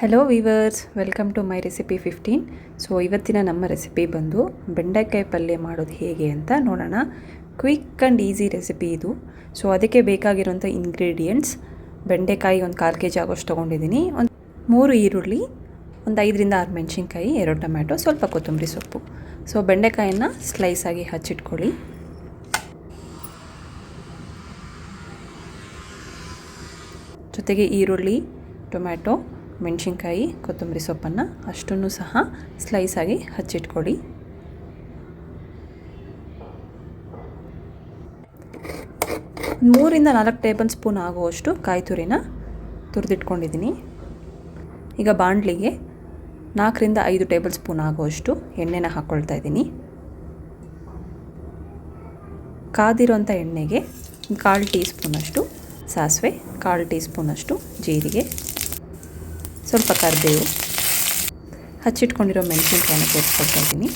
Hello viewers, welcome to my recipe 15. So ಇವತ್ತಿನ ನಮ್ಮ recipe ಬಂದು ಬೆಂಡೆಕಾಯಿ ಪಲ್ಯ ಮಾಡೋದು ಹೇಗೆ ಅಂತ ನೋಡೋಣ. ಕ್ವಿಕ್ ಆ್ಯಂಡ್ ಈಸಿ ರೆಸಿಪಿ ಇದು. ಸೊ ಅದಕ್ಕೆ ಬೇಕಾಗಿರೋಂಥ ಇಂಗ್ರೀಡಿಯೆಂಟ್ಸ್: ಬೆಂಡೆಕಾಯಿ ಒಂದು 1/4 kg ಆಗೋಷ್ಟು ತೊಗೊಂಡಿದ್ದೀನಿ, ಒಂದು 3 ಈರುಳ್ಳಿ, ಒಂದು 5ರಿಂದ 6 ಮೆಣಸಿನ್ಕಾಯಿ, 2 ಟೊಮ್ಯಾಟೊ, ಸ್ವಲ್ಪ ಕೊತ್ತಂಬರಿ ಸೊಪ್ಪು. ಸೊ ಬೆಂಡೆಕಾಯನ್ನು ಸ್ಲೈಸಾಗಿ ಹಚ್ಚಿಟ್ಕೊಳ್ಳಿ. ಜೊತೆಗೆ ಈರುಳ್ಳಿ, ಟೊಮ್ಯಾಟೊ, ಮೆಣಸಿನ್ಕಾಯಿ, ಕೊತ್ತಂಬರಿ ಸೊಪ್ಪನ್ನು ಅಷ್ಟನ್ನು ಸಹ ಸ್ಲೈಸಾಗಿ ಹಚ್ಚಿಟ್ಕೊಳ್ಳಿ. ಮೂರಿಂದ 4 ಟೇಬಲ್ ಸ್ಪೂನ್ ಆಗುವಷ್ಟು ಕಾಯಿ ತುರಿನ ತುರಿದಿಟ್ಕೊಂಡಿದ್ದೀನಿ. ಈಗ ಬಾಣಲಿಗೆ 4ರಿಂದ 5 ಟೇಬಲ್ ಸ್ಪೂನ್ ಆಗುವಷ್ಟು ಎಣ್ಣೆನ ಹಾಕ್ಕೊಳ್ತಾ ಇದ್ದೀನಿ. ಕಾದಿರೋಂಥ ಎಣ್ಣೆಗೆ 1/4 ಟೀ ಸ್ಪೂನಷ್ಟು ಸಾಸಿವೆ, 1/4 ಟೀ ಸ್ಪೂನಷ್ಟು ಜೀರಿಗೆ, ಸ್ವಲ್ಪ ಕರಿಬೇವು, ಹಚ್ಚಿಟ್ಕೊಂಡಿರೋ ಮೆಣಸಿನ್ಕಾಯಿನ ಸೇರಿಸ್ಕೊಳ್ತಾ ಇದ್ದೀನಿ.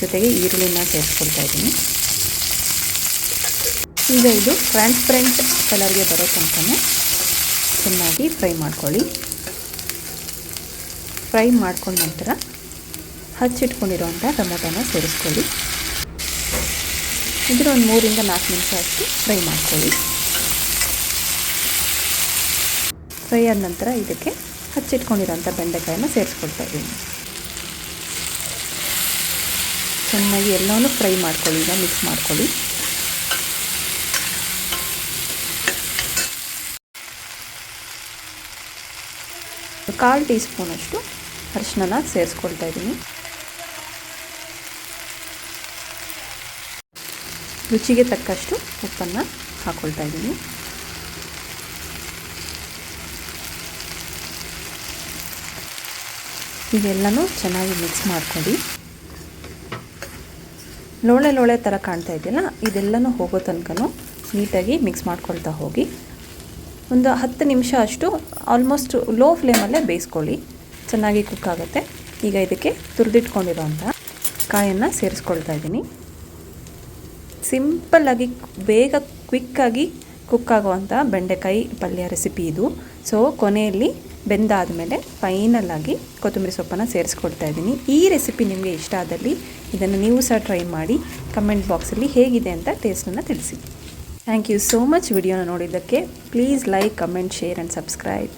ಜೊತೆಗೆ ಈರುಳ್ಳಿನ ಸೇರಿಸ್ಕೊಳ್ತಾ ಇದ್ದೀನಿ. ಈಗ ಇದು ಟ್ರಾನ್ಸ್ಪರೆಂಟ್ ಕಲರ್ಗೆ ಬರೋ ತನಕ ಚೆನ್ನಾಗಿ ಫ್ರೈ ಮಾಡ್ಕೊಳ್ಳಿ. ಫ್ರೈ ಮಾಡ್ಕೊಂಡ ನಂತರ ಹಚ್ಚಿಟ್ಕೊಂಡಿರೋಂಥ ಟೊಮೊಟೊನ ಸೇರಿಸ್ಕೊಳ್ಳಿ. ಇದರ ಒಂದು 3ರಿಂದ 4 ನಿಮಿಷ ಅಷ್ಟು ಫ್ರೈ ಮಾಡ್ಕೊಳ್ಳಿ. ಫ್ರೈ ಆದ ನಂತರ ಇದಕ್ಕೆ ಹಚ್ಚಿಟ್ಕೊಂಡಿರೋಂಥ ಬೆಂಡೆಕಾಯನ್ನು ಸೇರಿಸ್ಕೊಳ್ತಾ ಇದ್ದೀನಿ. ಚೆನ್ನಾಗಿ ಎಲ್ಲವೂ ಫ್ರೈ ಮಾಡ್ಕೊಳ್ಳಿ. ಈಗ ಮಿಕ್ಸ್ ಮಾಡ್ಕೊಳ್ಳಿ. ಒಂದು 1/4 ಟೀ ಸ್ಪೂನಷ್ಟು ಅರಿಶಿನ ಸೇರಿಸ್ಕೊಳ್ತಾ ಇದ್ದೀನಿ. ರುಚಿಗೆ ತಕ್ಕಷ್ಟು ಉಪ್ಪನ್ನು ಹಾಕ್ಕೊಳ್ತಾ ಇದ್ದೀನಿ. ಇದೆಲ್ಲನೂ ಚೆನ್ನಾಗಿ ಮಿಕ್ಸ್ ಮಾಡ್ಕೊಳ್ಳಿ. ಲೋಳೆ ಥರ ಕಾಣ್ತಾ ಇದೆಯಲ್ಲ, ಇದೆಲ್ಲನೂ ಹೋಗೋ ತನಕ ನೀಟಾಗಿ ಮಿಕ್ಸ್ ಮಾಡ್ಕೊಳ್ತಾ ಹೋಗಿ. ಒಂದು 10 ನಿಮಿಷ ಅಷ್ಟು ಆಲ್ಮೋಸ್ಟ್ ಲೋ ಫ್ಲೇಮಲ್ಲೇ ಬೇಯಿಸ್ಕೊಳ್ಳಿ. ಚೆನ್ನಾಗಿ ಕುಕ್ ಆಗುತ್ತೆ. ಈಗ ಇದಕ್ಕೆ ತುರಿದಿಟ್ಕೊಂಡಿರೋಂಥ ಕಾಯನ್ನು ಸೇರಿಸ್ಕೊಳ್ತಾ ಇದ್ದೀನಿ. ಸಿಂಪಲ್ಲಾಗಿ ಬೇಗ ಕ್ವಿಕ್ಕಾಗಿ ಕುಕ್ ಆಗುವಂಥ ಬೆಂಡೆಕಾಯಿ ಪಲ್ಯ ರೆಸಿಪಿ ಇದು. ಸೊ ಕೊನೆಯಲ್ಲಿ ಬೆಂದಾದಮೇಲೆ ಫೈನಲಾಗಿ ಕೊತ್ತಂಬರಿ ಸೊಪ್ಪನ್ನು ಸೇರಿಸ್ಕೊಳ್ತಾ ಇದ್ದೀನಿ. ಈ ರೆಸಿಪಿ ನಿಮಗೆ ಇಷ್ಟ ಆದಲ್ಲಿ ಇದನ್ನು ನೀವು ಸಹ ಟ್ರೈ ಮಾಡಿ ಕಮೆಂಟ್ ಬಾಕ್ಸಲ್ಲಿ ಹೇಗಿದೆ ಅಂತ ಟೇಸ್ಟನ್ನು ತಿಳಿಸಿ. ಥ್ಯಾಂಕ್ ಯು ಸೋ ಮಚ್ ವಿಡಿಯೋನ ನೋಡಿದ್ದಕ್ಕೆ. Please like, comment, share and subscribe.